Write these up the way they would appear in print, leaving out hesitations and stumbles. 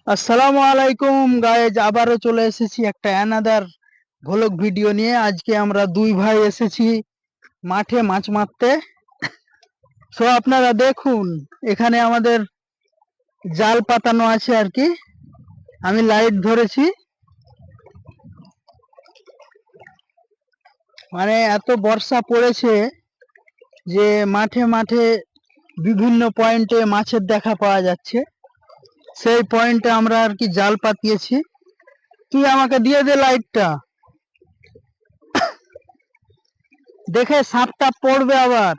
আসসালামু আলাইকুম গাইজ, আবারও চলে এসেছি একটা অ্যানাদার ভ্লগ ভিডিও নিয়ে। আজকে আমরা দুই ভাই এসেছি মাঠে মাছ মারতে। সো আপনারা দেখুন, এখানে আমাদের জাল পাতানো আছে আর কি। আমি লাইট ধরেছি, মানে এত বর্ষা পড়েছে যে মাঠে মাঠে বিভিন্ন পয়েন্টে মাছের দেখা পাওয়া যাচ্ছে। সেই পয়েন্টে আমরা আর কি জাল পাতিয়েছি। তুই আমাকে দিয়ে দে লাইটটা, দেখে সাপ টাপ পড়বে আবার।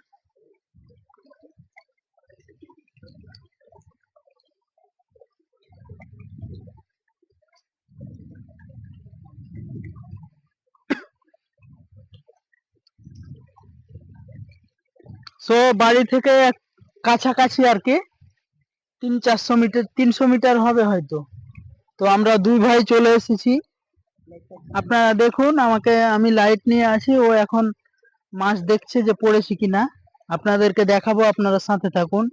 সো বাড়ি থেকে কাছাকাছি আর কি 300-400 মিটার, 300 মিটার হবে হয়তো। তো আমরা দুই ভাই চলে এসেছি। আপনারা দেখুন, আমি লাইট নিয়ে আছি, ও এখন মাছ দেখছে যে পড়েছি কিনা। আপনাদেরকে দেখাবো, আপনারা সাথে থাকুন।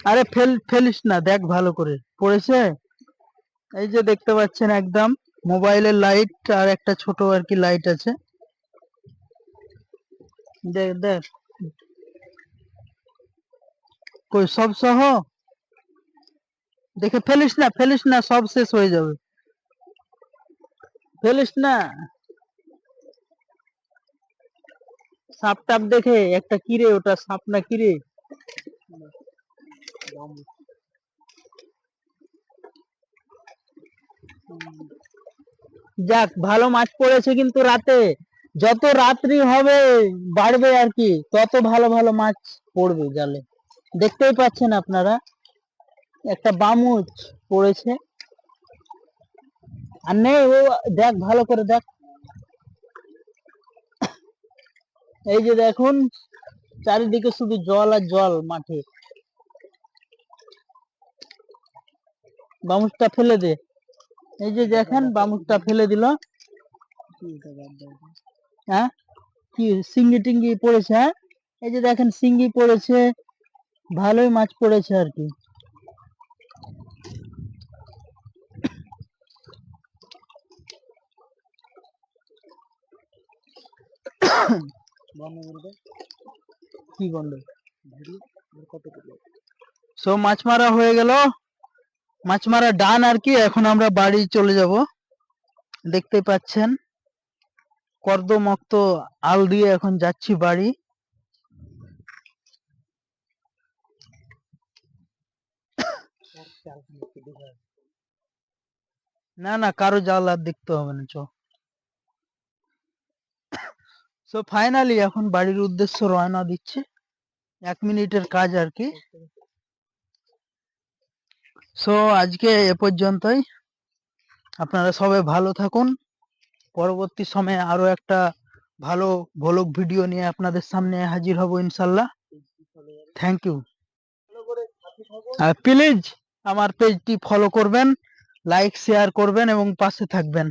আরে ফেলিস না, দেখ ভালো করে পড়েছে। এই যে দেখতে পাচ্ছেন, একদম মোবাইলের লাইট আর একটা ছোট আর কি লাইট আছে। দেখ দেখ, কই সব সহ। দেখে ফেলিস না, সব শেষ হয়ে যাবে। ফেলিস না। সাপ টাপ দেখে একটা, কিরে ওটা সাপ না কিরে। যাক, ভালো মাছ পড়েছে কিন্তু রাতে। যত রাত্রি হবে বাড়বে আর কি, তত ভালো ভালো মাছ পড়বে জালে। দেখতেই পাচ্ছেন আপনারা, একটা বামুচ পড়েছে। আর নেই, ও দেখ ভালো করে দেখ। এই যে দেখুন, চারিদিকে শুধু জল আর জল মাঠে। বামুচটা ফেলে দে। এই যে দেখেন, বামুচটা ফেলে দিল। হ্যাঁ, কি সিঙ্গি টিঙ্গি পড়েছে? হ্যাঁ, এই যে দেখেন সিঙ্গি পড়েছে, ভালোই মাছ পড়েছে আর কি। কি বন্ধ? সো মাছ মারা হয়ে গেল, মাছ মারা ডান আর কি। এখন আমরা বাড়ি চলে যাব। দেখতে পাচ্ছেন, কর্দমক্ত আল দিয়ে এখন যাচ্ছি বাড়ি। না না, কারো জাল আর দেখতে হবে না, চ। সো ফাইনালি এখন বাড়ির উদ্দেশ্য রওনা দিচ্ছে। 1 মিনিটের কাজ আর কি। সো আজকে এ পর্যন্তই। আপনারা সবাই ভালো থাকুন। পরবর্তী সময়ে আরো একটা ভালো ভ্লগ ভিডিও নিয়ে আপনাদের সামনে হাজির হব ইনশাল্লাহ। Thank you. আর প্লিজ আমার পেজটি ফলো করবেন, লাইক শেয়ার করবেন এবং পাশে থাকবেন।